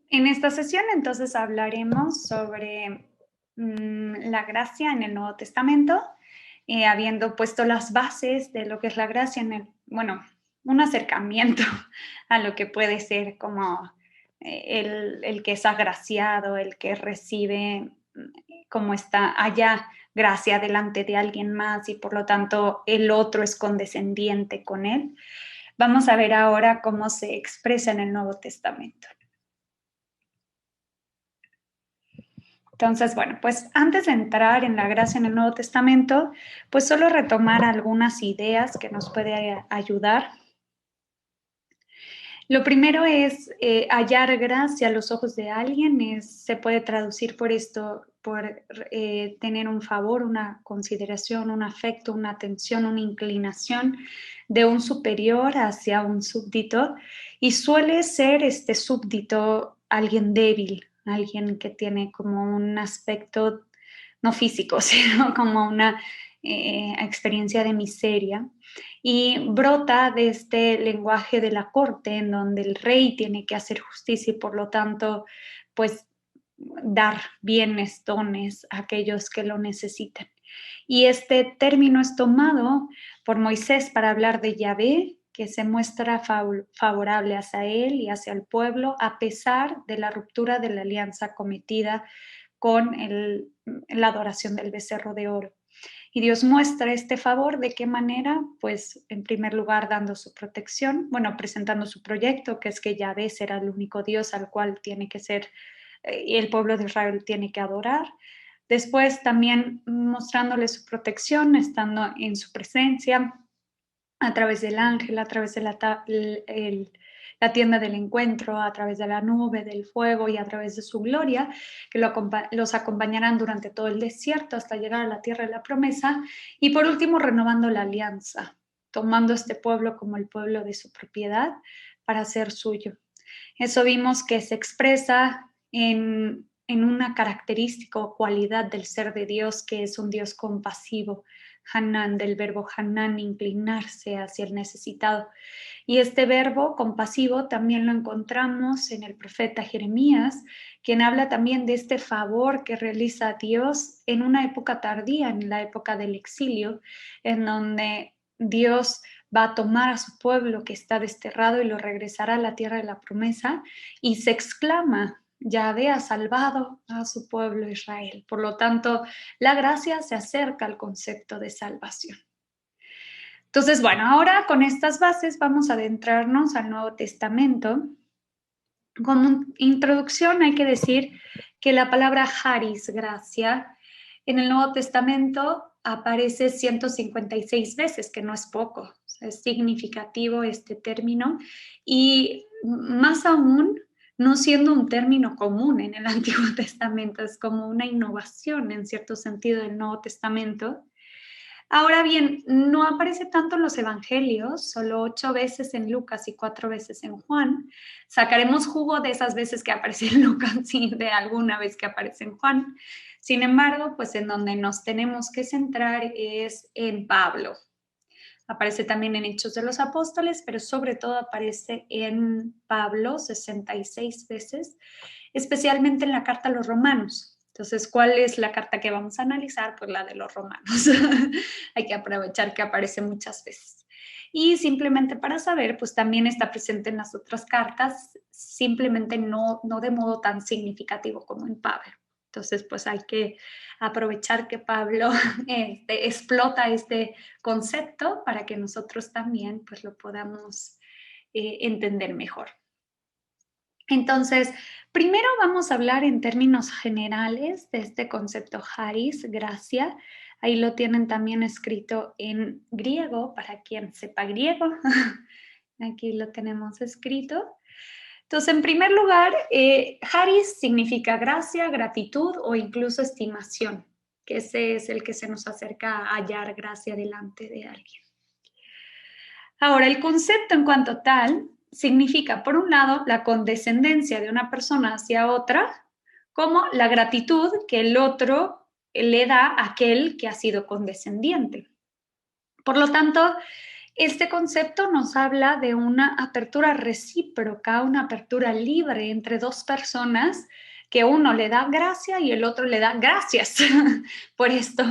En esta sesión entonces hablaremos sobre la gracia en el Nuevo Testamento, habiendo puesto las bases de lo que es la gracia bueno, un acercamiento a lo que puede ser como el que es agraciado, el que recibe como está allá gracia delante de alguien más y por lo tanto el otro es condescendiente con él. Vamos a ver ahora cómo se expresa en el Nuevo Testamento. Entonces, bueno, pues antes de entrar en la gracia en el Nuevo Testamento, pues solo retomar algunas ideas que nos puede ayudar. Lo primero es hallar gracia a los ojos de alguien, se puede traducir por esto, por tener un favor, una consideración, un afecto, una atención, una inclinación de un superior hacia un súbdito, y suele ser este súbdito alguien débil, alguien que tiene como un aspecto no físico, sino como una experiencia de miseria, y brota de este lenguaje de la corte en donde el rey tiene que hacer justicia y por lo tanto, pues dar bienes, dones a aquellos que lo necesitan. Y este término es tomado por Moisés para hablar de Yahvé, que se muestra favorable hacia él y hacia el pueblo a pesar de la ruptura de la alianza cometida con la adoración del becerro de oro. Y Dios muestra este favor, ¿de qué manera? Pues en primer lugar dando su protección, bueno, presentando su proyecto, que es que Yahvé será el único Dios al cual tiene que ser, el pueblo de Israel tiene que adorar. Después también mostrándole su protección, estando en su presencia, a través del ángel, a través de la tienda del encuentro, a través de la nube, del fuego y a través de su gloria, que los acompañarán durante todo el desierto hasta llegar a la tierra de la promesa. Y por último, renovando la alianza, tomando este pueblo como el pueblo de su propiedad para ser suyo. Eso vimos que se expresa en una característica o cualidad del ser de Dios, que es un Dios compasivo. Hanan, del verbo Hanan, inclinarse hacia el necesitado. Y este verbo compasivo también lo encontramos en el profeta Jeremías, quien habla también de este favor que realiza Dios en una época tardía, en la época del exilio, en donde Dios va a tomar a su pueblo que está desterrado y lo regresará a la tierra de la promesa, y se exclama: Yahvé ha salvado a su pueblo Israel. Por lo tanto, la gracia se acerca al concepto de salvación. Entonces, bueno, ahora con estas bases vamos a adentrarnos al Nuevo Testamento. Como introducción hay que decir que la palabra charis, gracia, en el Nuevo Testamento aparece 156 veces, que no es poco, o sea, es significativo este término, y más aún, no siendo un término común en el Antiguo Testamento, es como una innovación en cierto sentido del Nuevo Testamento. Ahora bien, no aparece tanto en los evangelios, solo 8 veces en Lucas y 4 veces en Juan. Sacaremos jugo de esas veces que aparece en Lucas y de alguna vez que aparece en Juan. Sin embargo, pues en donde nos tenemos que centrar es en Pablo. Aparece también en Hechos de los Apóstoles, pero sobre todo aparece en Pablo 66 veces, especialmente en la carta a los romanos. Entonces, ¿cuál es la carta que vamos a analizar? Pues la de los romanos. Hay que aprovechar que aparece muchas veces. Y simplemente para saber, pues también está presente en las otras cartas, simplemente no de modo tan significativo como en Pablo. Entonces, pues hay que aprovechar que Pablo explota este concepto para que nosotros también pues lo podamos entender mejor. Entonces, primero vamos a hablar en términos generales de este concepto charis, gracia. Ahí lo tienen también escrito en griego, para quien sepa griego. Aquí lo tenemos escrito. Entonces, en primer lugar, charis significa gracia, gratitud o incluso estimación, que ese es el que se nos acerca a hallar gracia delante de alguien. Ahora, el concepto en cuanto tal significa, por un lado, la condescendencia de una persona hacia otra, como la gratitud que el otro le da a aquel que ha sido condescendiente. Por lo tanto, Este concepto nos habla de una apertura recíproca, una apertura libre entre dos personas, que uno le da gracia y el otro le da gracias por esto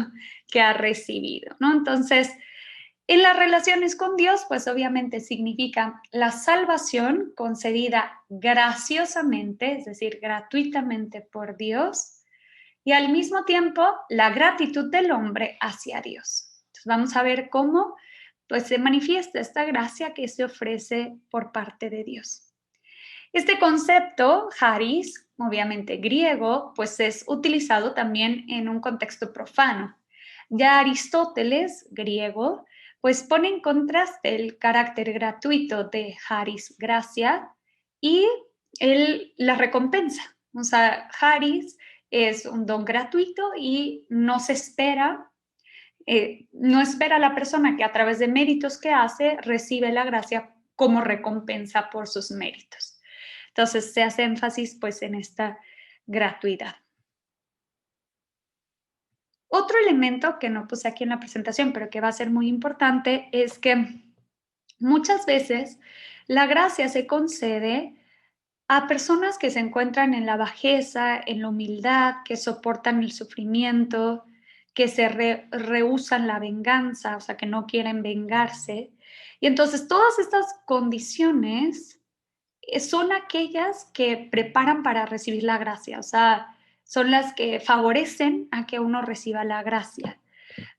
que ha recibido, ¿no? Entonces, en las relaciones con Dios, pues obviamente significa la salvación concedida graciosamente, es decir, gratuitamente por Dios, y al mismo tiempo la gratitud del hombre hacia Dios. Entonces, vamos a ver cómo pues, se manifiesta esta gracia que se ofrece por parte de Dios. Este concepto, charis, obviamente griego, pues es utilizado también en un contexto profano. Ya Aristóteles, griego, pues pone en contraste el carácter gratuito de charis, gracia, y la recompensa. O sea, charis es un don gratuito y no se espera, no espera a la persona que a través de méritos que hace recibe la gracia como recompensa por sus méritos. Entonces se hace énfasis pues en esta gratuidad. Otro elemento que no puse aquí en la presentación, pero que va a ser muy importante, es que muchas veces la gracia se concede a personas que se encuentran en la bajeza, en la humildad, que soportan el sufrimiento, que se rehúsan la venganza, o sea, que no quieren vengarse. Y entonces todas estas condiciones son aquellas que preparan para recibir la gracia, o sea, son las que favorecen a que uno reciba la gracia.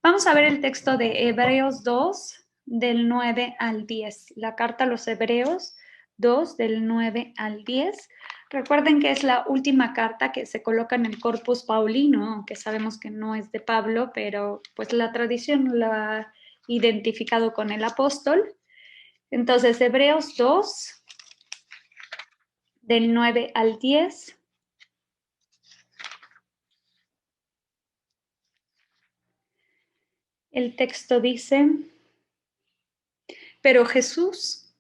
Vamos a ver el texto de Hebreos 2, del 9 al 10. La carta a los Hebreos 2, del 9 al 10. Recuerden que es la última carta que se coloca en el Corpus Paulino, aunque sabemos que no es de Pablo, pero pues la tradición lo ha identificado con el apóstol. Entonces, Hebreos 2, del 9 al 10. El texto dice, pero Jesús,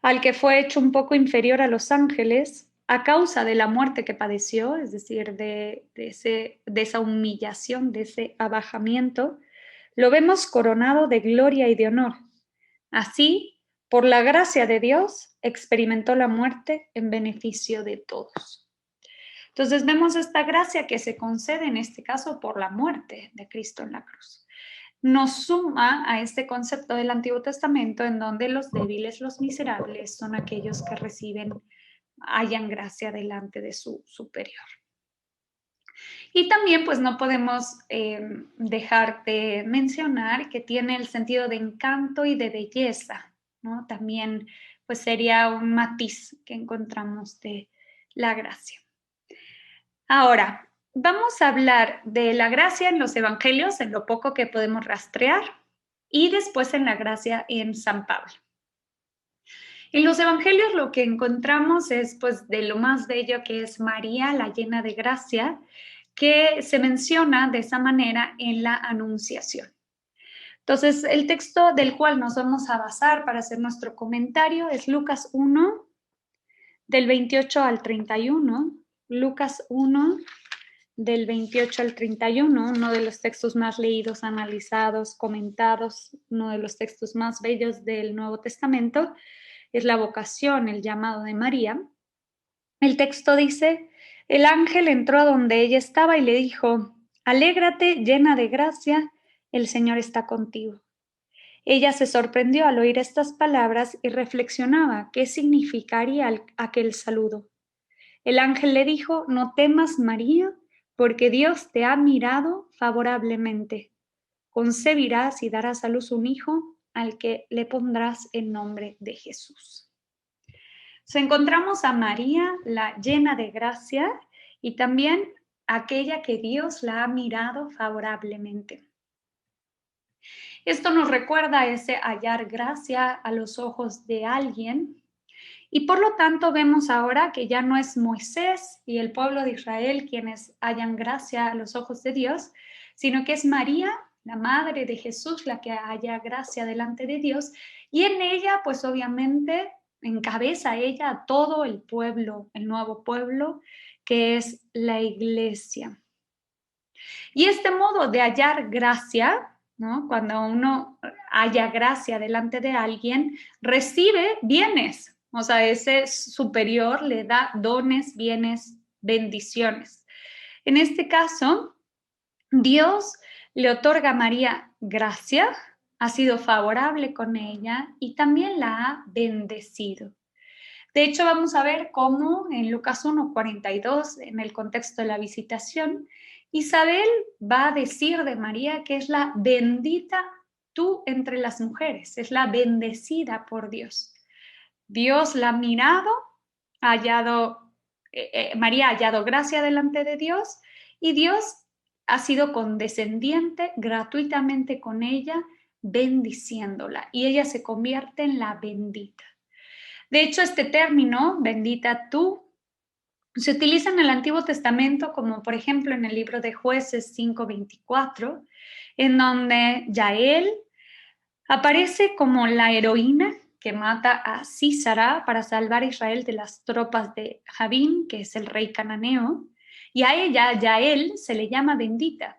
al que fue hecho un poco inferior a los ángeles, a causa de la muerte que padeció, es decir, de esa humillación, de ese abajamiento, lo vemos coronado de gloria y de honor. Así, por la gracia de Dios, experimentó la muerte en beneficio de todos. Entonces vemos esta gracia que se concede en este caso por la muerte de Cristo en la cruz. Nos suma a este concepto del Antiguo Testamento en donde los débiles, los miserables, son aquellos que hallan gracia delante de su superior. Y también pues no podemos dejar de mencionar que tiene el sentido de encanto y de belleza, ¿no? También pues sería un matiz que encontramos de la gracia. Ahora, vamos a hablar de la gracia en los evangelios, en lo poco que podemos rastrear, y después en la gracia en San Pablo. En los evangelios lo que encontramos es pues de lo más bello, que es María, la llena de gracia, que se menciona de esa manera en la Anunciación. Entonces, el texto del cual nos vamos a basar para hacer nuestro comentario es Lucas 1, del 28 al 31. Lucas 1, del 28 al 31, uno de los textos más leídos, analizados, comentados, uno de los textos más bellos del Nuevo Testamento, es la vocación, el llamado de María. El texto dice, el ángel entró a donde ella estaba y le dijo, alégrate, llena de gracia, el Señor está contigo. Ella se sorprendió al oír estas palabras y reflexionaba qué significaría aquel saludo. El ángel le dijo, no temas, María, porque Dios te ha mirado favorablemente. Concebirás y darás a luz un hijo al que le pondrás el nombre de Jesús. Encontramos a María, la llena de gracia, y también aquella que Dios la ha mirado favorablemente. Esto nos recuerda ese hallar gracia a los ojos de alguien. Y por lo tanto vemos ahora que ya no es Moisés y el pueblo de Israel quienes hallan gracia a los ojos de Dios, sino que es María, la madre de Jesús, la que halla gracia delante de Dios, y en ella pues obviamente encabeza ella a todo el pueblo, el nuevo pueblo que es la iglesia. Y este modo de hallar gracia, ¿no? Cuando uno halla gracia delante de alguien, recibe bienes. O sea, ese superior le da dones, bienes, bendiciones. En este caso, Dios le otorga a María gracia, ha sido favorable con ella y también la ha bendecido. De hecho, vamos a ver cómo en Lucas 1:42, en el contexto de la visitación, Isabel va a decir de María que es la bendita tú entre las mujeres, es la bendecida por Dios. Dios la ha mirado, María ha hallado gracia delante de Dios y Dios ha sido condescendiente gratuitamente con ella, bendiciéndola y ella se convierte en la bendita. De hecho, este término, bendita tú, se utiliza en el Antiguo Testamento, como por ejemplo en el libro de Jueces 5:24, en donde Yael aparece como la heroína que mata a Sísara para salvar a Israel de las tropas de Jabín, que es el rey cananeo, y a ella, Yael, se le llama bendita.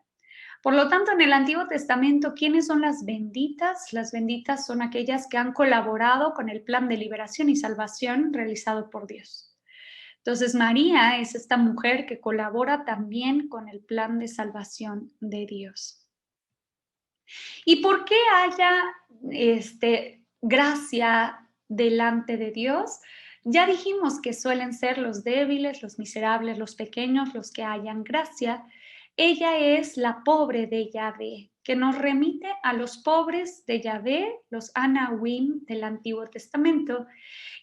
Por lo tanto, en el Antiguo Testamento, ¿quiénes son las benditas? Las benditas son aquellas que han colaborado con el plan de liberación y salvación realizado por Dios. Entonces, María es esta mujer que colabora también con el plan de salvación de Dios. ¿Y por qué haya gracia delante de Dios? Ya dijimos que suelen ser los débiles, los miserables, los pequeños, los que hallan gracia. Ella es la pobre de Yahvé, que nos remite a los pobres de Yahvé, los Anahuim del Antiguo Testamento.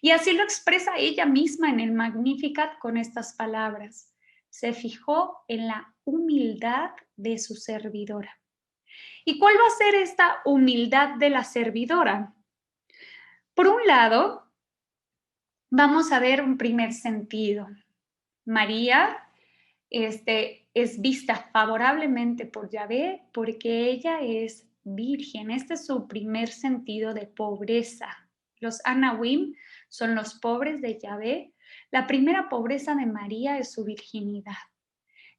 Y así lo expresa ella misma en el Magnificat con estas palabras. Se fijó en la humildad de su servidora. ¿Y cuál va a ser esta humildad de la servidora? Por un lado, vamos a ver un primer sentido. María es vista favorablemente por Yahvé porque ella es virgen. Este es su primer sentido de pobreza. Los Anahuim son los pobres de Yahvé. La primera pobreza de María es su virginidad.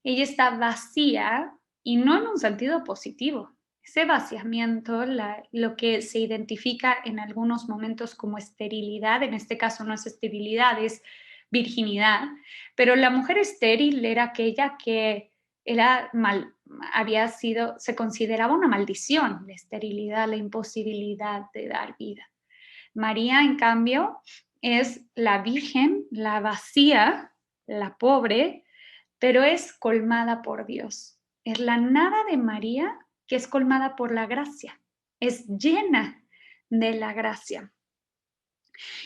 Ella está vacía y no en un sentido positivo. Ese vaciamiento, lo que se identifica en algunos momentos como esterilidad, en este caso no es esterilidad, es virginidad, pero la mujer estéril era aquella que se consideraba una maldición, la esterilidad, la imposibilidad de dar vida. María, en cambio, es la virgen, la vacía, la pobre, pero es colmada por Dios. Es la nada de María que es colmada por la gracia, es llena de la gracia.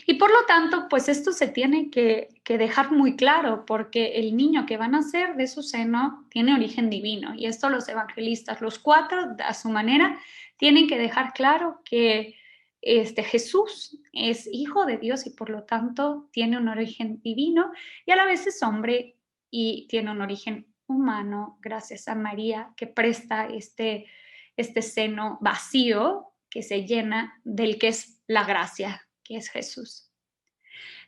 Y por lo tanto, pues esto se tiene que dejar muy claro, porque el niño que va a nacer de su seno tiene origen divino, y esto los evangelistas, los cuatro, a su manera, tienen que dejar claro que Jesús es hijo de Dios y por lo tanto tiene un origen divino y a la vez es hombre y tiene un origen humano gracias a María que presta este seno vacío que se llena del que es la gracia, que es Jesús.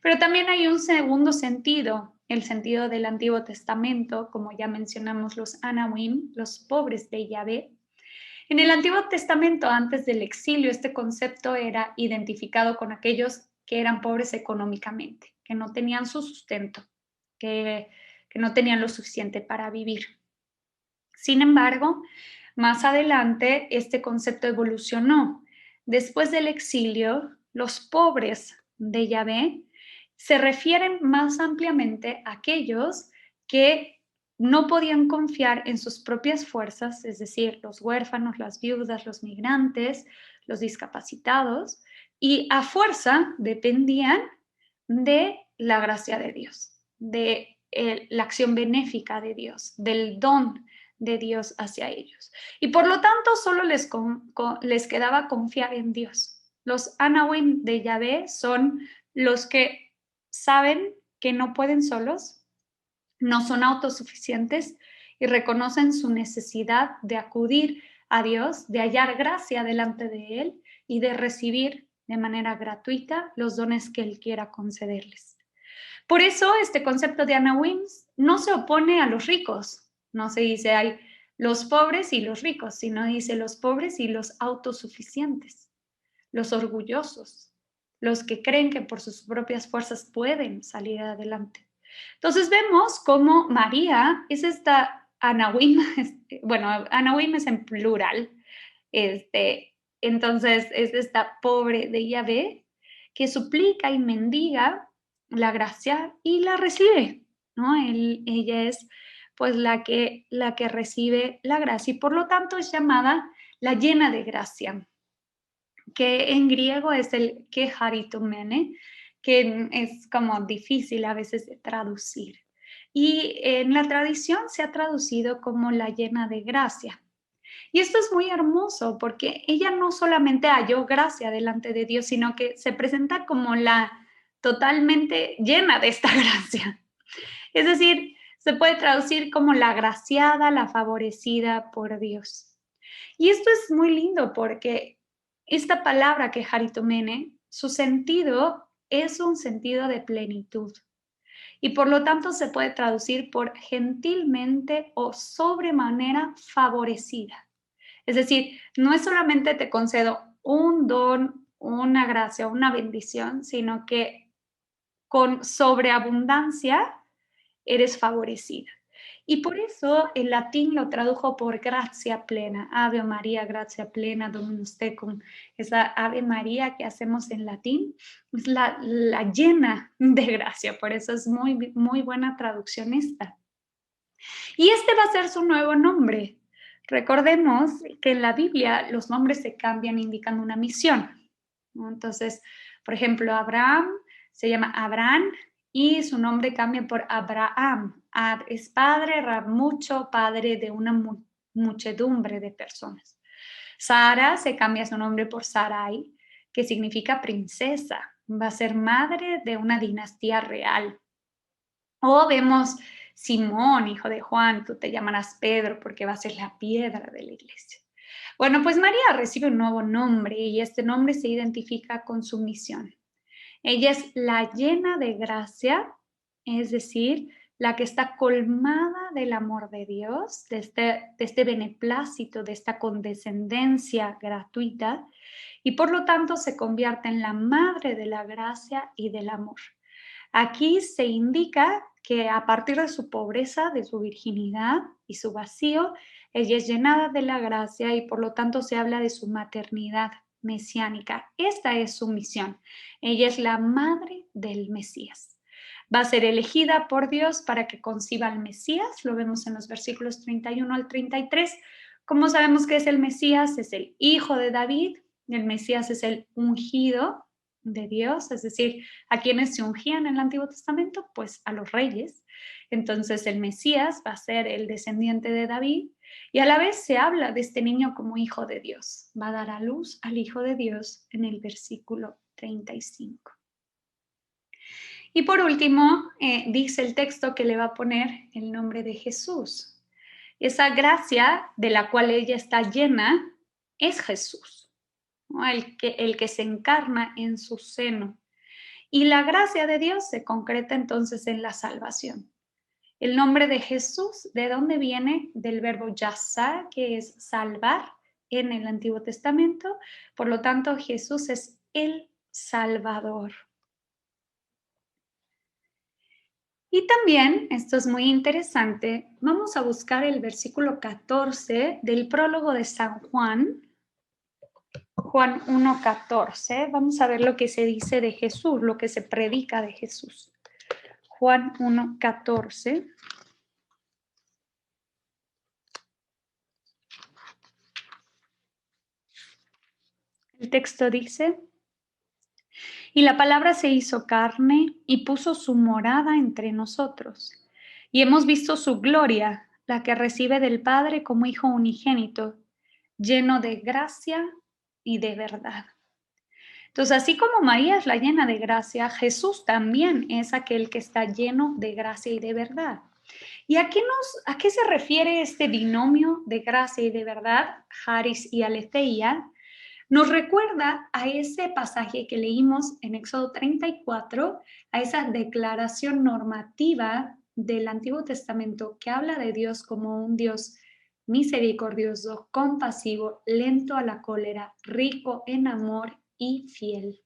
Pero también hay un segundo sentido, el sentido del Antiguo Testamento, como ya mencionamos los Anahuim, los pobres de Yahvé. En el Antiguo Testamento, antes del exilio, este concepto era identificado con aquellos que eran pobres económicamente, que no tenían su sustento, que no tenían lo suficiente para vivir. Sin embargo, más adelante este concepto evolucionó. Después del exilio, los pobres de Yahvé se refieren más ampliamente a aquellos que no podían confiar en sus propias fuerzas, es decir, los huérfanos, las viudas, los migrantes, los discapacitados, y a fuerza dependían de la gracia de Dios, de la acción benéfica de Dios, del don de Dios hacia ellos. Y por lo tanto solo les quedaba confiar en Dios. Los Anahuim de Yahvé son los que saben que no pueden solos, no son autosuficientes y reconocen su necesidad de acudir a Dios, de hallar gracia delante de Él y de recibir de manera gratuita los dones que Él quiera concederles. Por eso este concepto de Anahuim no se opone a los ricos. No se dice, ay, los pobres y los ricos, sino dice los pobres y los autosuficientes, los orgullosos, los que creen que por sus propias fuerzas pueden salir adelante. Entonces vemos cómo María es esta Anahuim, bueno, Anahuim es en plural, entonces es esta pobre de Yahvé que suplica y mendiga la gracia y la recibe, ¿no? Ella es pues la que recibe la gracia y por lo tanto es llamada la llena de gracia, que en griego es el keharitomene, que es como difícil a veces de traducir. Y en la tradición se ha traducido como la llena de gracia. Y esto es muy hermoso porque ella no solamente halló gracia delante de Dios, sino que se presenta como la totalmente llena de esta gracia. Es decir, se puede traducir como la agraciada, la favorecida por Dios. Y esto es muy lindo porque esta palabra que haritomene, su sentido es un sentido de plenitud y por lo tanto se puede traducir por gentilmente o sobremanera favorecida. Es decir, no es solamente te concedo un don, una gracia, una bendición, sino que con sobreabundancia eres favorecida. Y por eso el latín lo tradujo por gracia plena, Ave María, gracia plena, Dominus tecum. Esa Ave María que hacemos en latín es la llena de gracia, por eso es muy, muy buena traducción esta. Y este va a ser su nuevo nombre. Recordemos que en la Biblia los nombres se cambian indicando una misión, ¿no? Entonces, por ejemplo, Abraham se llama Abraham y su nombre cambia por Abraham. Ab es padre, Rab mucho, padre de una muchedumbre de personas. Sara se cambia su nombre por Sarai, que significa princesa. Va a ser madre de una dinastía real. O vemos Simón, hijo de Juan, tú te llamarás Pedro porque va a ser la piedra de la iglesia. Bueno, pues María recibe un nuevo nombre y este nombre se identifica con su misión. Ella es la llena de gracia, es decir, la que está colmada del amor de Dios, de este beneplácito, de esta condescendencia gratuita, y por lo tanto se convierte en la madre de la gracia y del amor. Aquí se indica que a partir de su pobreza, de su virginidad y su vacío, ella es llenada de la gracia y por lo tanto se habla de su maternidad mesiánica. Esta es su misión. Ella es la madre del Mesías. Va a ser elegida por Dios para que conciba al Mesías. Lo vemos en los versículos 31 al 33. ¿Cómo sabemos que es el Mesías? Es el hijo de David. El Mesías es el ungido de Dios, es decir, ¿a quienes se ungían en el Antiguo Testamento? Pues a los reyes. Entonces el Mesías va a ser el descendiente de David y a la vez se habla de este niño como hijo de Dios. Va a dar a luz al Hijo de Dios en el versículo 35. Y por último, dice el texto que le va a poner el nombre de Jesús. Esa gracia de la cual ella está llena es Jesús, ¿no? El que se encarna en su seno. Y la gracia de Dios se concreta entonces en la salvación. El nombre de Jesús, ¿de dónde viene? Del verbo yasá, que es salvar en el Antiguo Testamento. Por lo tanto, Jesús es el Salvador. Y también, esto es muy interesante, vamos a buscar el versículo 14 del prólogo de San Juan, Juan 1:14. Vamos a ver lo que se dice de Jesús, lo que se predica de Jesús. Juan 1:14. El texto dice, y la palabra se hizo carne y puso su morada entre nosotros. Y hemos visto su gloria, la que recibe del Padre como Hijo unigénito, lleno de gracia y de verdad. Entonces, así como María es la llena de gracia, Jesús también es aquel que está lleno de gracia y de verdad. ¿Y a qué se refiere este binomio de gracia y de verdad, Haris y Aletheia? Nos recuerda a ese pasaje que leímos en Éxodo 34, a esa declaración normativa del Antiguo Testamento que habla de Dios como un Dios misericordioso, compasivo, lento a la cólera, rico en amor y fiel.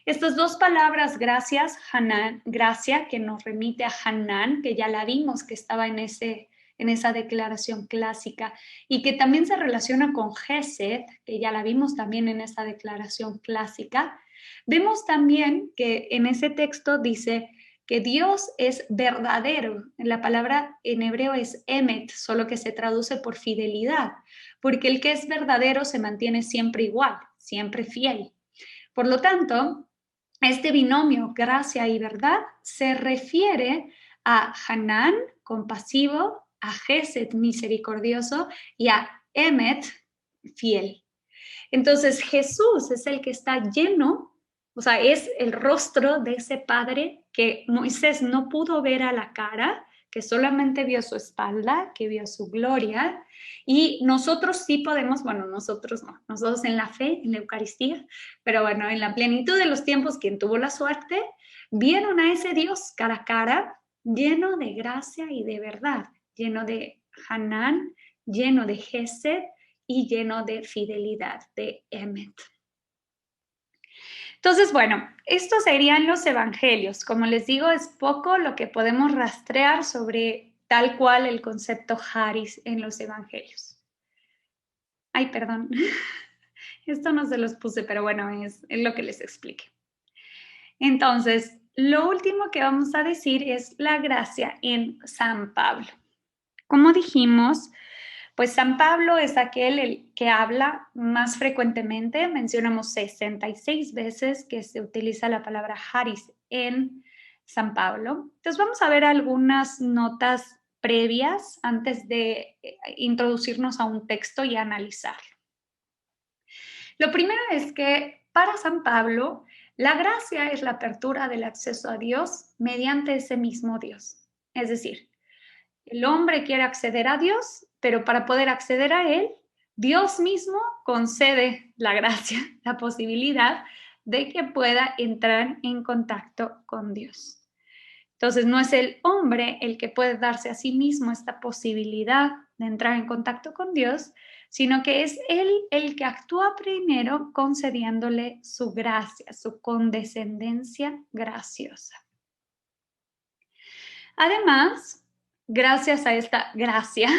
Estas dos palabras, gracias, Hanan, gracia, que nos remite a Hanan, que ya la vimos que estaba en esa declaración clásica, y que también se relaciona con Gesed, que ya la vimos también en esa declaración clásica. Vemos también que en ese texto dice que Dios es verdadero. La palabra en hebreo es emet, solo que se traduce por fidelidad, porque el que es verdadero se mantiene siempre igual, siempre fiel. Por lo tanto, este binomio gracia y verdad se refiere a Hanan, compasivo, a Gesed, misericordioso, y a Emet, fiel. Entonces Jesús es el que está lleno, o sea, es el rostro de ese Padre que Moisés no pudo ver a la cara, que solamente vio su espalda, que vio su gloria, y nosotros sí podemos, bueno, nosotros no, nosotros en la fe, en la Eucaristía, pero bueno, en la plenitud de los tiempos, quien tuvo la suerte, vieron a ese Dios cara a cara, lleno de gracia y de verdad, lleno de Hanan, lleno de Gesed y lleno de fidelidad, de Emet. Entonces, bueno, estos serían los evangelios. Como les digo, es poco lo que podemos rastrear sobre tal cual el concepto Haris en los evangelios. Ay, perdón. Esto no se los puse, pero bueno, es lo que les expliqué. Entonces, lo último que vamos a decir es la gracia en San Pablo. Como dijimos, pues San Pablo es aquel el que habla más frecuentemente. Mencionamos 66 veces que se utiliza la palabra Haris en San Pablo. Entonces vamos a ver algunas notas previas antes de introducirnos a un texto y analizarlo. Lo primero es que para San Pablo, la gracia es la apertura del acceso a Dios mediante ese mismo Dios. Es decir, el hombre quiere acceder a Dios, pero para poder acceder a Él, Dios mismo concede la gracia, la posibilidad de que pueda entrar en contacto con Dios. Entonces, no es el hombre el que puede darse a sí mismo esta posibilidad de entrar en contacto con Dios, sino que es Él el que actúa primero concediéndole su gracia, su condescendencia graciosa. Además, gracias a esta gracia,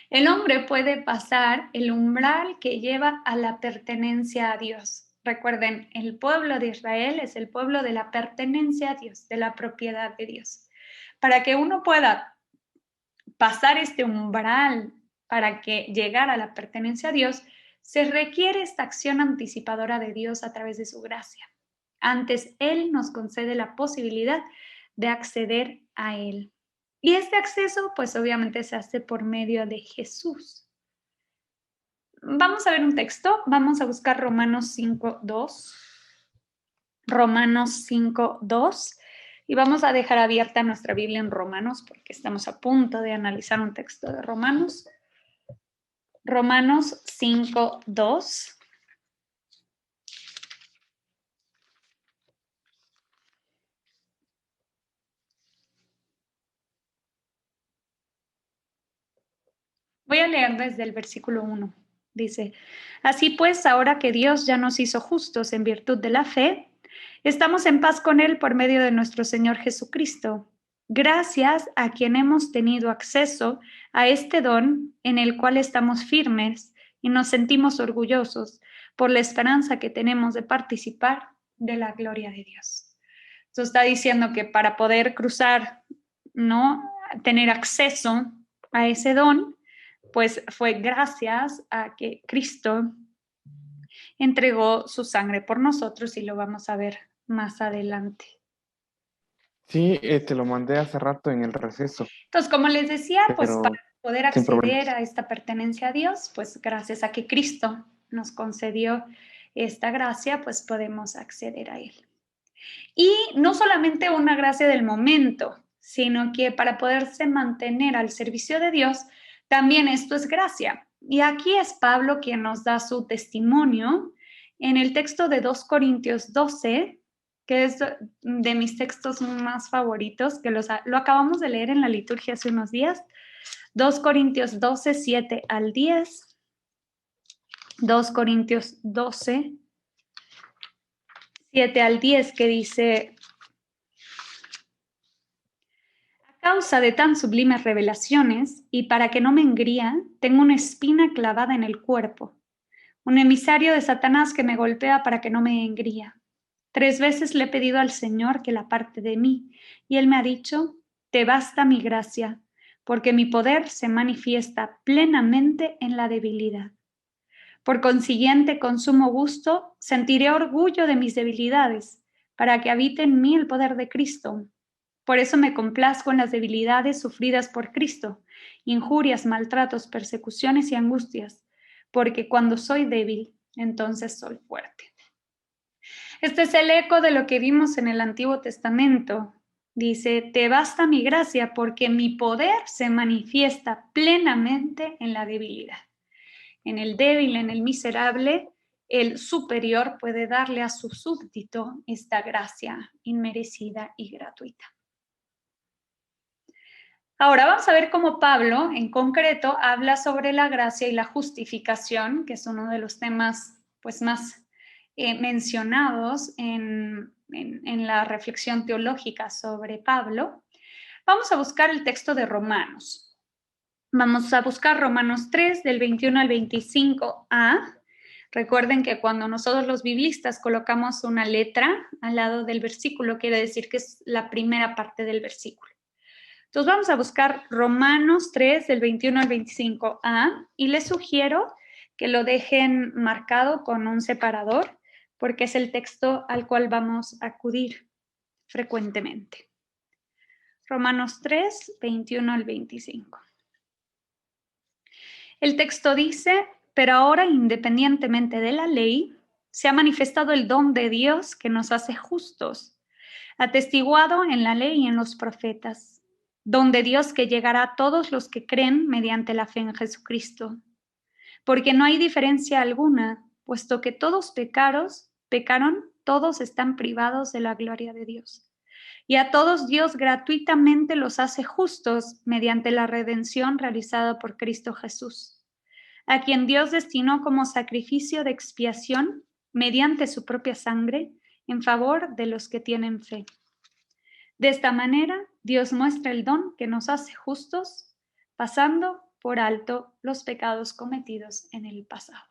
el hombre puede pasar el umbral que lleva a la pertenencia a Dios. Recuerden, el pueblo de Israel es el pueblo de la pertenencia a Dios, de la propiedad de Dios. Para que uno pueda pasar este umbral para que llegar a la pertenencia a Dios, se requiere esta acción anticipadora de Dios a través de su gracia. Antes, Él nos concede la posibilidad de acceder a Él. Y este acceso, pues obviamente se hace por medio de Jesús. Vamos a ver un texto, vamos a buscar Romanos 5:2. Romanos 5:2. Y vamos a dejar abierta nuestra Biblia en Romanos porque estamos a punto de analizar un texto de Romanos. Romanos 5:2. Voy a leer desde el versículo 1. Dice, así pues, ahora que Dios ya nos hizo justos en virtud de la fe, estamos en paz con Él por medio de nuestro Señor Jesucristo, gracias a quien hemos tenido acceso a este don en el cual estamos firmes y nos sentimos orgullosos por la esperanza que tenemos de participar de la gloria de Dios. Entonces está diciendo que para poder cruzar, ¿no? Tener acceso a ese don, pues fue gracias a que Cristo entregó su sangre por nosotros y lo vamos a ver más adelante. Sí, te lo mandé hace rato en el receso. Entonces, como les decía, pues Pero para poder sin acceder problemas. a esta pertenencia a Dios, pues gracias a que Cristo nos concedió esta gracia, pues podemos acceder a Él. Y no solamente una gracia del momento, sino que para poderse mantener al servicio de Dios, también esto es gracia. Y aquí es Pablo quien nos da su testimonio en el texto de 2 Corintios 12, que es de mis textos más favoritos, que lo acabamos de leer en la liturgia hace unos días. 2 Corintios 12, 7 al 10. 2 Corintios 12, 7 al 10, que dice: a causa de tan sublimes revelaciones, y para que no me engría, tengo una espina clavada en el cuerpo, un emisario de Satanás que me golpea para que no me engría. 3 veces le he pedido al Señor que la aparte de mí, y Él me ha dicho: te basta mi gracia, porque mi poder se manifiesta plenamente en la debilidad. Por consiguiente, con sumo gusto, sentiré orgullo de mis debilidades, para que habite en mí el poder de Cristo. Por eso me complazco en las debilidades sufridas por Cristo, injurias, maltratos, persecuciones y angustias, porque cuando soy débil, entonces soy fuerte. Este es el eco de lo que vimos en el Antiguo Testamento. Dice: te basta mi gracia, porque mi poder se manifiesta plenamente en la debilidad. En el débil, en el miserable, el superior puede darle a su súbdito esta gracia inmerecida y gratuita. Ahora vamos a ver cómo Pablo, en concreto, habla sobre la gracia y la justificación, que es uno de los temas pues, más mencionados en la reflexión teológica sobre Pablo. Vamos a buscar el texto de Romanos. Vamos a buscar Romanos 3, del 21 al 25a. Recuerden que cuando nosotros los biblistas colocamos una letra al lado del versículo, quiere decir que es la primera parte del versículo. Entonces vamos a buscar Romanos 3, del 21 al 25a, y les sugiero que lo dejen marcado con un separador, porque es el texto al cual vamos a acudir frecuentemente. Romanos 3, 21 al 25. El texto dice: pero ahora, independientemente de la ley, se ha manifestado el don de Dios que nos hace justos, atestiguado en la ley y en los profetas. Don de Dios que llegará a todos los que creen mediante la fe en Jesucristo. Porque no hay diferencia alguna, puesto que todos pecaron, todos están privados de la gloria de Dios. Y a todos Dios gratuitamente los hace justos mediante la redención realizada por Cristo Jesús, a quien Dios destinó como sacrificio de expiación mediante su propia sangre en favor de los que tienen fe. De esta manera, Dios muestra el don que nos hace justos, pasando por alto los pecados cometidos en el pasado.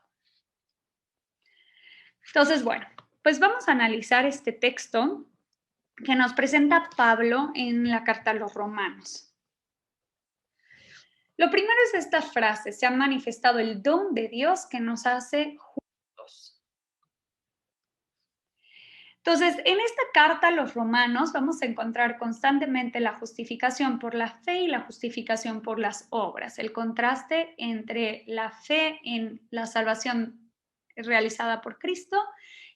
Entonces, bueno, pues vamos a analizar este texto que nos presenta Pablo en la carta a los Romanos. Lo primero es esta frase: se ha manifestado el don de Dios que nos hace justos. Entonces, en esta carta a los Romanos vamos a encontrar constantemente la justificación por la fe y la justificación por las obras, el contraste entre la fe en la salvación realizada por Cristo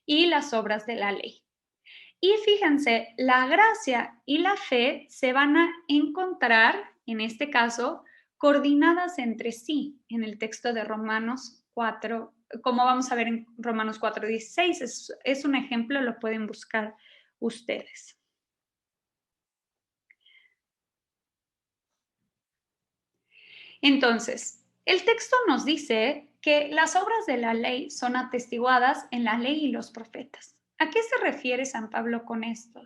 y las obras de la ley. Y fíjense, la gracia y la fe se van a encontrar, en este caso, coordinadas entre sí en el texto de Romanos 4, como vamos a ver en Romanos 4:16, es un ejemplo, lo pueden buscar ustedes. Entonces, el texto nos dice que las obras de la ley son atestiguadas en la ley y los profetas. ¿A qué se refiere San Pablo con esto?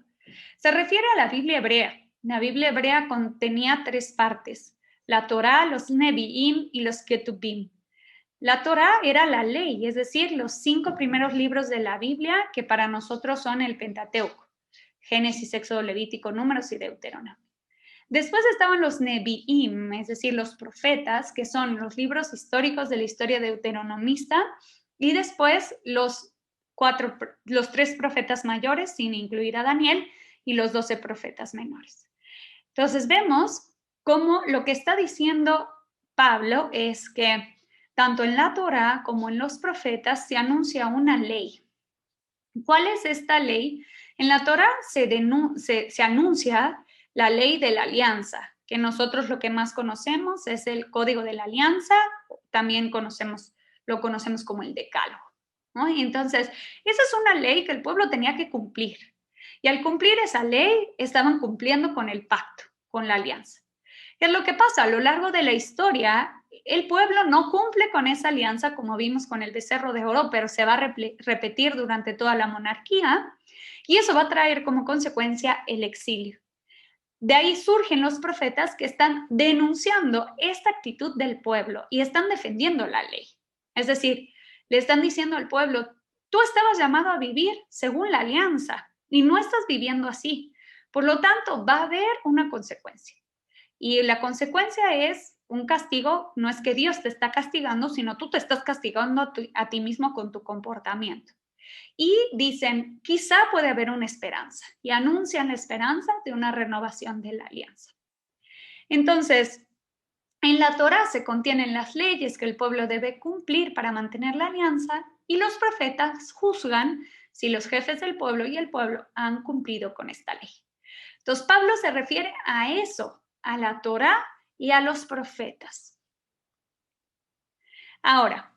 Se refiere a la Biblia hebrea. La Biblia hebrea contenía 3 partes: la Torá, los Nevi'im y los Ketubim. La Torá era la ley, es decir, los 5 primeros libros de la Biblia, que para nosotros son el Pentateuco: Génesis, Éxodo, Levítico, Números y Deuteronomio. Después estaban los Nevi'im, es decir, los profetas, que son los libros históricos de la historia deuteronomista, y después los 3 profetas mayores, sin incluir a Daniel, y los 12 profetas menores. Entonces vemos cómo lo que está diciendo Pablo es que tanto en la Torá como en los profetas se anuncia una ley. ¿Cuál es esta ley? En la Torá se anuncia la ley de la alianza, que nosotros lo que más conocemos es el Código de la Alianza, también lo conocemos como el Decálogo, ¿no? Y entonces, esa es una ley que el pueblo tenía que cumplir. Y al cumplir esa ley, estaban cumpliendo con el pacto, con la alianza. ¿Qué es lo que pasa? A lo largo de la historia, el pueblo no cumple con esa alianza, como vimos con el becerro de oro, pero se va a repetir durante toda la monarquía, y eso va a traer como consecuencia el exilio. De ahí surgen los profetas que están denunciando esta actitud del pueblo y están defendiendo la ley. Es decir, le están diciendo al pueblo, tú estabas llamado a vivir según la alianza y no estás viviendo así. Por lo tanto, va a haber una consecuencia. Y la consecuencia es un castigo, no es que Dios te está castigando, sino tú te estás castigando a ti mismo con tu comportamiento. Y dicen, quizá puede haber una esperanza, y anuncian la esperanza de una renovación de la alianza. Entonces, en la Torá se contienen las leyes que el pueblo debe cumplir para mantener la alianza, y los profetas juzgan si los jefes del pueblo y el pueblo han cumplido con esta ley. Entonces, Pablo se refiere a eso, a la Torá y a los profetas. Ahora,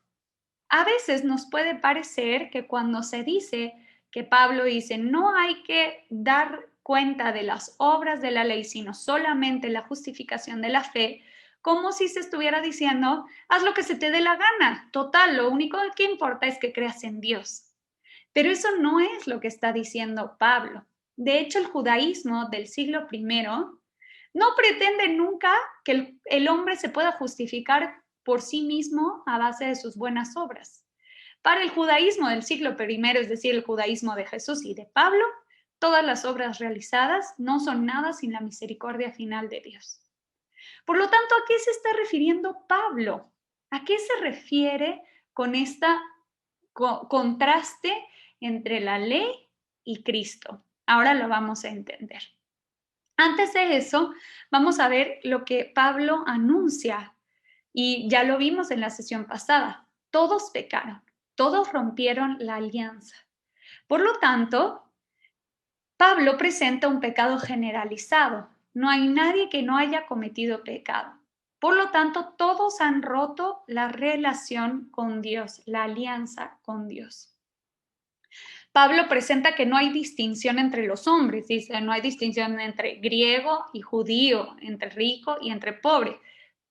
a veces nos puede parecer que cuando se dice que Pablo dice no hay que dar cuenta de las obras de la ley, sino solamente la justificación de la fe, como si se estuviera diciendo, haz lo que se te dé la gana. Total, lo único que importa es que creas en Dios. Pero eso no es lo que está diciendo Pablo. De hecho, el judaísmo del siglo I no pretende nunca que el hombre se pueda justificar por sí mismo a base de sus buenas obras. Para el judaísmo del siglo I, es decir, el judaísmo de Jesús y de Pablo, todas las obras realizadas no son nada sin la misericordia final de Dios. Por lo tanto, ¿a qué se está refiriendo Pablo? ¿A qué se refiere con este contraste entre la ley y Cristo? Ahora lo vamos a entender. Antes de eso, vamos a ver lo que Pablo anuncia, y ya lo vimos en la sesión pasada. Todos pecaron, todos rompieron la alianza. Por lo tanto, Pablo presenta un pecado generalizado. No hay nadie que no haya cometido pecado. Por lo tanto, todos han roto la relación con Dios, la alianza con Dios. Pablo presenta que no hay distinción entre los hombres, dice, no hay distinción entre griego y judío, entre rico y entre pobre.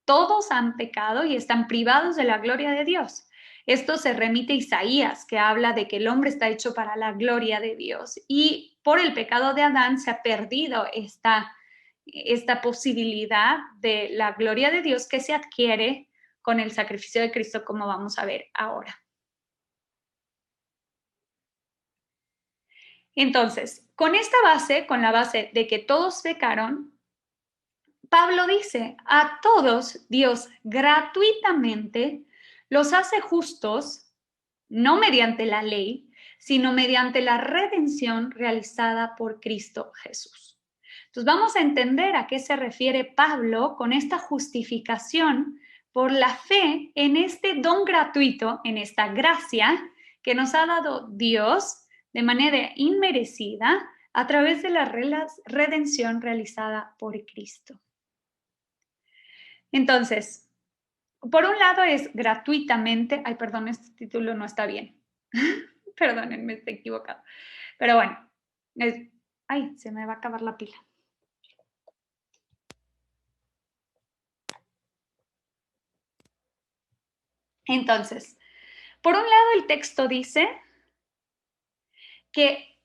Todos han pecado y están privados de la gloria de Dios. Esto se remite a Isaías, que habla de que el hombre está hecho para la gloria de Dios, y por el pecado de Adán se ha perdido esta posibilidad de la gloria de Dios que se adquiere con el sacrificio de Cristo, como vamos a ver ahora. Entonces, con esta base, con la base de que todos pecaron, Pablo dice, a todos Dios gratuitamente los hace justos, no mediante la ley, sino mediante la redención realizada por Cristo Jesús. Entonces vamos a entender a qué se refiere Pablo con esta justificación por la fe en este don gratuito, en esta gracia que nos ha dado Dios de manera inmerecida a través de la redención realizada por Cristo. Entonces, por un lado es gratuitamente, ay, perdón, este título no está bien. Perdónenme, estoy equivocado. Pero bueno, ay, se me va a acabar la pila. Entonces, por un lado el texto dice que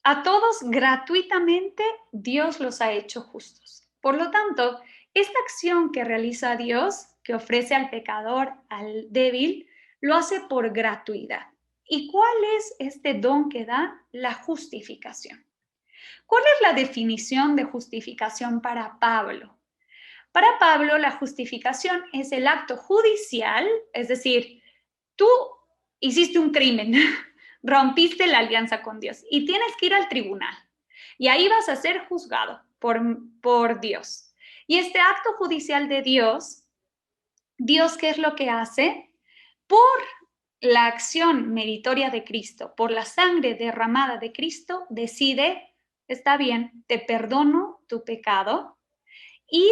a todos gratuitamente Dios los ha hecho justos. Por lo tanto, esta acción que realiza Dios, que ofrece al pecador, al débil, lo hace por gratuidad. ¿Y cuál es este don que da? La justificación. ¿Cuál es la definición de justificación para Pablo? Para Pablo, la justificación es el acto judicial, es decir, tú hiciste un crimen, rompiste la alianza con Dios y tienes que ir al tribunal. Y ahí vas a ser juzgado por Dios. Y este acto judicial de Dios, ¿qué es lo que hace? Por la acción meritoria de Cristo, por la sangre derramada de Cristo, decide, está bien, te perdono tu pecado, y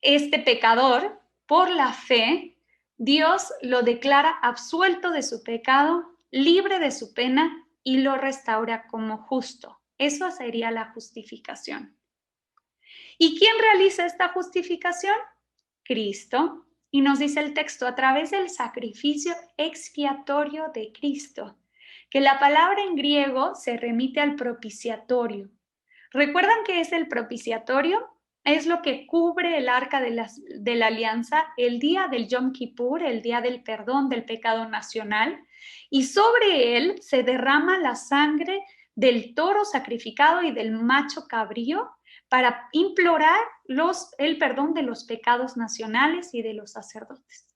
este pecador, por la fe, Dios lo declara absuelto de su pecado, libre de su pena y lo restaura como justo. Eso sería la justificación. ¿Y quién realiza esta justificación? Cristo. Y nos dice el texto, a través del sacrificio expiatorio de Cristo, que la palabra en griego se remite al propiciatorio. ¿Recuerdan qué es el propiciatorio? Es lo que cubre el arca de la alianza el día del Yom Kippur, el día del perdón del pecado nacional, y sobre él se derrama la sangre del toro sacrificado y del macho cabrío para implorar el perdón de los pecados nacionales y de los sacerdotes.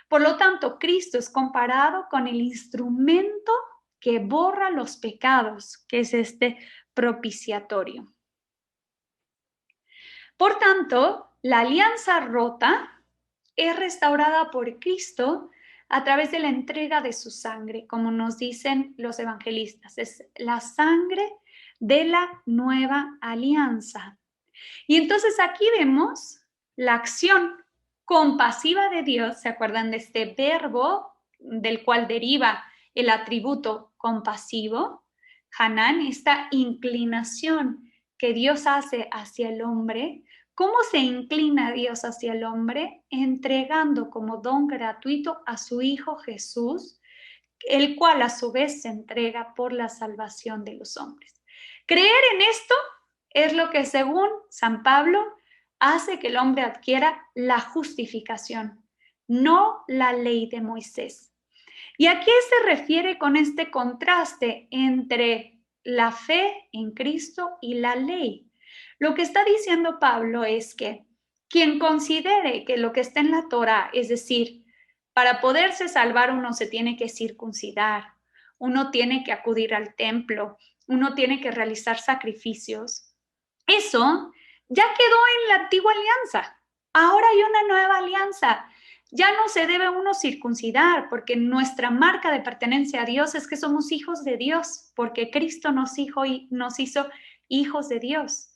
Por lo tanto, Cristo es comparado con el instrumento que borra los pecados, que es este propiciatorio. Por tanto, la alianza rota es restaurada por Cristo a través de la entrega de su sangre, como nos dicen los evangelistas. Es la sangre de la nueva alianza. Y entonces aquí vemos la acción compasiva de Dios. ¿Se acuerdan de este verbo del cual deriva el atributo compasivo? Hanan, esta inclinación que Dios hace hacia el hombre. ¿Cómo se inclina Dios hacia el hombre? Entregando como don gratuito a su Hijo Jesús, el cual a su vez se entrega por la salvación de los hombres. Creer en esto es lo que, según San Pablo, hace que el hombre adquiera la justificación, no la ley de Moisés. ¿Y a qué se refiere con este contraste entre la fe en Cristo y la ley? Lo que está diciendo Pablo es que quien considere que lo que está en la Torá, es decir, para poderse salvar uno se tiene que circuncidar, uno tiene que acudir al templo, uno tiene que realizar sacrificios, eso ya quedó en la antigua alianza. Ahora hay una nueva alianza. Ya no se debe uno circuncidar, porque nuestra marca de pertenencia a Dios es que somos hijos de Dios, porque Cristo nos hizo hijos de Dios.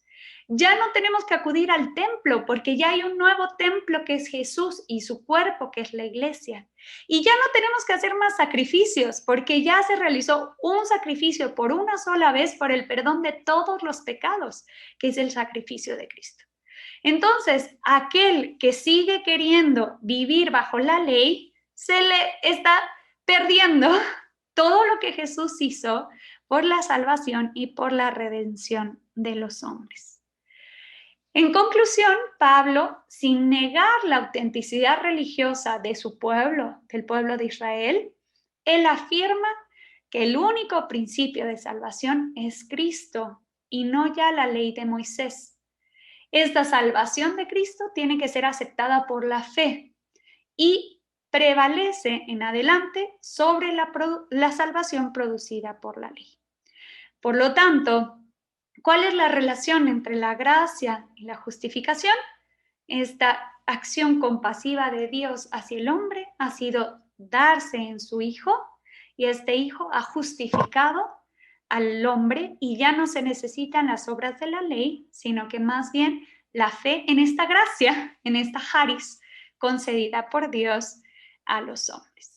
Ya no tenemos que acudir al templo, porque ya hay un nuevo templo que es Jesús y su cuerpo, que es la iglesia. Y ya no tenemos que hacer más sacrificios, porque ya se realizó un sacrificio por una sola vez por el perdón de todos los pecados, que es el sacrificio de Cristo. Entonces, aquel que sigue queriendo vivir bajo la ley, se le está perdiendo todo lo que Jesús hizo por la salvación y por la redención de los hombres. En conclusión, Pablo, sin negar la autenticidad religiosa de su pueblo, del pueblo de Israel, él afirma que el único principio de salvación es Cristo y no ya la ley de Moisés. Esta salvación de Cristo tiene que ser aceptada por la fe y prevalece en adelante sobre la salvación producida por la ley. Por lo tanto, ¿cuál es la relación entre la gracia y la justificación? Esta acción compasiva de Dios hacia el hombre ha sido darse en su Hijo, y este Hijo ha justificado al hombre y ya no se necesitan las obras de la ley, sino que más bien la fe en esta gracia, en esta charis concedida por Dios a los hombres.